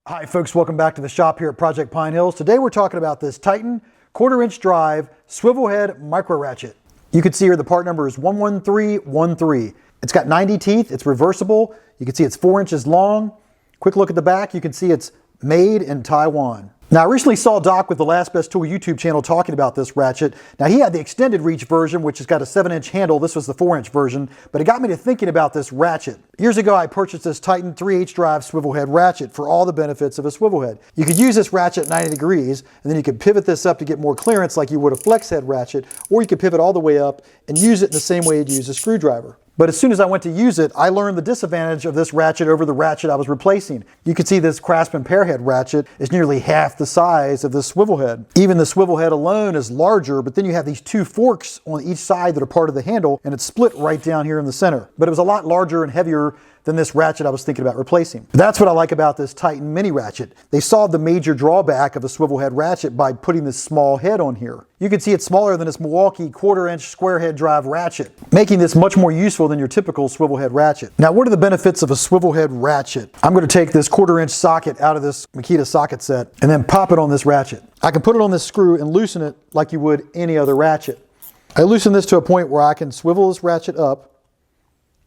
Hi folks, welcome back to the shop here at Project Pine Hills. Today we're talking about this Titan 1/4 inch drive swivel head micro ratchet. You can see here the part number is 11313. It's got 90 teeth, it's reversible. You can see it's 4 inches long. Quick look at the back, you can see it's made in Taiwan. Now I recently saw Doc with the Last Best Tool YouTube channel talking about this ratchet. Now he had the extended reach version, which has got a 7-inch handle. This was the 4-inch version, but it got me to thinking about this ratchet. Years ago I purchased this Titan 3/8 drive swivel head ratchet for all the benefits of a swivel head. You could use this ratchet at 90 degrees, and then you could pivot this up to get more clearance like you would a flex head ratchet, or you could pivot all the way up and use it in the same way you'd use a screwdriver. But as soon as I went to use it, I learned the disadvantage of this ratchet over the ratchet I was replacing. You can see this Craftsman pair head ratchet is nearly half the size of this swivel head. Even the swivel head alone is larger, but then you have these two forks on each side that are part of the handle, and it's split right down here in the center. But it was a lot larger and heavier than this ratchet I was thinking about replacing. That's what I like about this Titan mini ratchet. They solved the major drawback of a swivel head ratchet by putting this small head on here. You can see it's smaller than this Milwaukee 1/4 inch square head drive ratchet, making this much more useful than your typical swivel head ratchet. Now, what are the benefits of a swivel head ratchet? I'm going to take this 1/4 inch socket out of this Makita socket set and then pop it on this ratchet. I can put it on this screw and loosen it like you would any other ratchet. I loosen this to a point where I can swivel this ratchet up,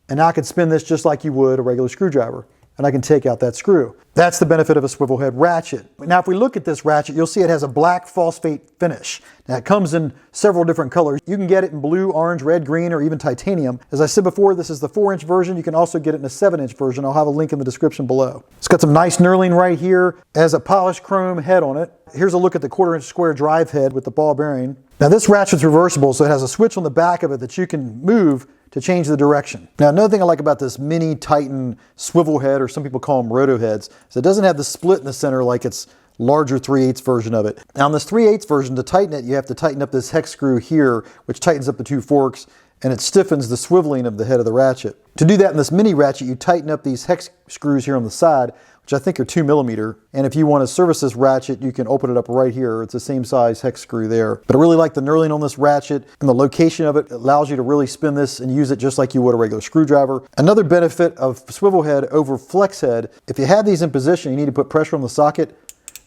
and now I can spin this just like you would a regular screwdriver, and I can take out that screw. That's the benefit of a swivel head ratchet. Now if we look at this ratchet, you'll see it has a black phosphate finish. Now it comes in several different colors. You can get it in blue, orange, red, green, or even titanium. As I said before, this is the 4-inch version. You can also get it in a 7-inch version. I'll have a link in the description below. It's got some nice knurling right here. It has a polished chrome head on it. Here's a look at the 1/4 inch square drive head with the ball bearing. Now this ratchet's reversible, so it has a switch on the back of it that you can move to change the direction. Now another thing I like about this mini Titan swivel head, or some people call them roto heads, is it doesn't have the split in the center like its larger 3/8 version of it. Now on this 3/8 version, to tighten it, you have to tighten up this hex screw here, which tightens up the two forks, and it stiffens the swiveling of the head of the ratchet. To do that in this mini ratchet, you tighten up these hex screws here on the side, which I think are 2mm. And if you want to service this ratchet, you can open it up right here. It's the same size hex screw there. But I really like the knurling on this ratchet, and the location of it allows you to really spin this and use it just like you would a regular screwdriver. Another benefit of swivel head over flex head, if you have these in position, you need to put pressure on the socket,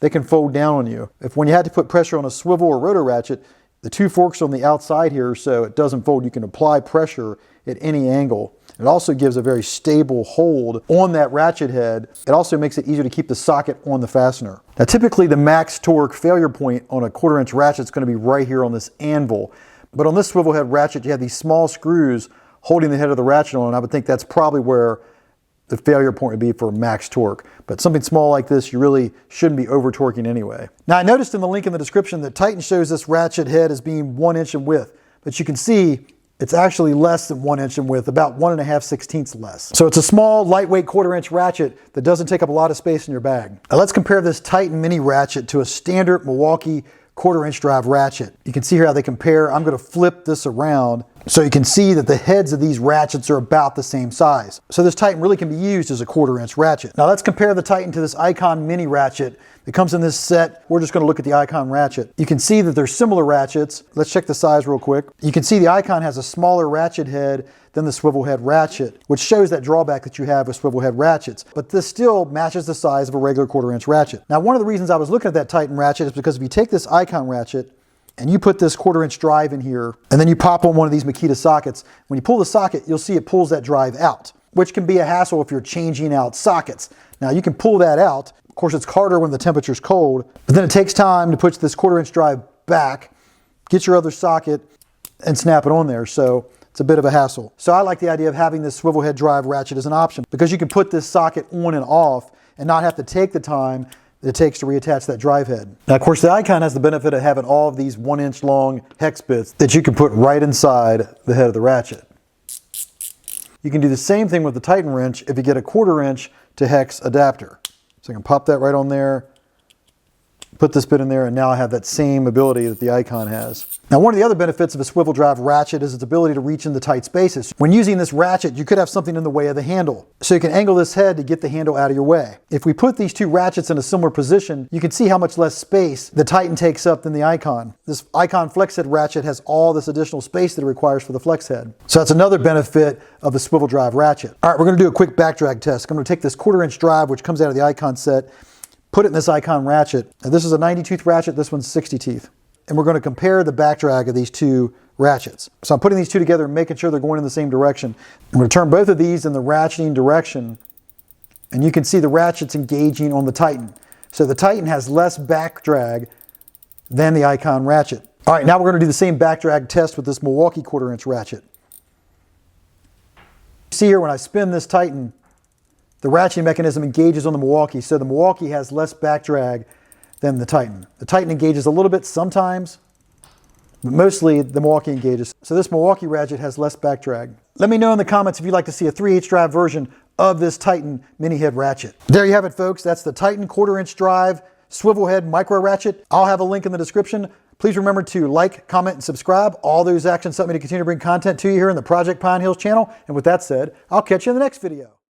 they can fold down on you. If when you had to put pressure on a swivel or rotor ratchet, the two forks on the outside here so it doesn't fold, you can apply pressure at any angle. It also gives a very stable hold on that ratchet head. It also makes it easier to keep the socket on the fastener. Now typically the max torque failure point on a 1/4 inch ratchet is going to be right here on this anvil. But on this swivel head ratchet, you have these small screws holding the head of the ratchet on. I would think that's probably where the failure point would be for max torque. But something small like this, you really shouldn't be over torquing anyway. Now I noticed in the link in the description that Titan shows this ratchet head as being 1 inch in width, but you can see it's actually less than 1 inch in width, about 1.5/16 less. So it's a small, lightweight 1/4 inch ratchet that doesn't take up a lot of space in your bag. Now let's compare this Titan mini ratchet to a standard Milwaukee 1/4 inch drive ratchet. You can see here how they compare. I'm going to flip this around so you can see that the heads of these ratchets are about the same size. So this Titan really can be used as a 1/4 inch ratchet. Now let's compare the Titan to this Icon mini ratchet that comes in this set. We're just going to look at the Icon ratchet. You can see that they're similar ratchets. Let's check the size real quick. You can see the Icon has a smaller ratchet head than the swivel head ratchet, which shows that drawback that you have with swivel head ratchets. But this still matches the size of a regular 1/4 inch ratchet. Now one of the reasons I was looking at that Titan ratchet is because if you take this Icon ratchet and you put this 1/4 inch drive in here, and then you pop on one of these Makita sockets, when you pull the socket, you'll see it pulls that drive out, which can be a hassle if you're changing out sockets. Now you can pull that out. Of course, it's harder when the temperature's cold, but then it takes time to put this 1/4 inch drive back, get your other socket, and snap it on there. So it's a bit of a hassle. So I like the idea of having this swivel head drive ratchet as an option because you can put this socket on and off and not have to take the time that it takes to reattach that drive head. Now, of course, the Icon has the benefit of having all of these 1 inch long hex bits that you can put right inside the head of the ratchet. You can do the same thing with the Titan wrench if you get a 1/4 inch to hex adapter. So I can pop that right on there, put this bit in there, and now I have that same ability that the Icon has. Now, one of the other benefits of a swivel drive ratchet is its ability to reach into tight spaces. When using this ratchet, you could have something in the way of the handle. So you can angle this head to get the handle out of your way. If we put these two ratchets in a similar position, you can see how much less space the Titan takes up than the Icon. This Icon flex head ratchet has all this additional space that it requires for the flex head. So that's another benefit of the swivel drive ratchet. All right, we're gonna do a quick back drag test. I'm gonna take this 1/4 inch drive, which comes out of the Icon set, put it in this Icon ratchet. Now, this is a 90 tooth ratchet, this one's 60 teeth. And we're going to compare the back drag of these two ratchets. So I'm putting these two together and making sure they're going in the same direction. I'm going to turn both of these in the ratcheting direction, and you can see the ratchets engaging on the Titan. So the Titan has less back drag than the Icon ratchet. All right, now we're going to do the same back drag test with this Milwaukee 1/4 inch ratchet. See here when I spin this Titan, the ratcheting mechanism engages on the Milwaukee, so the Milwaukee has less back drag than the Titan. The Titan engages a little bit sometimes, but mostly the Milwaukee engages. So this Milwaukee ratchet has less back drag. Let me know in the comments if you'd like to see a 3/8 drive version of this Titan mini head ratchet. There you have it, folks. That's the Titan 1/4 inch drive swivel head micro ratchet. I'll have a link in the description. Please remember to like, comment, and subscribe. All those actions help me to continue to bring content to you here in the Project Pine Hills channel. And with that said, I'll catch you in the next video.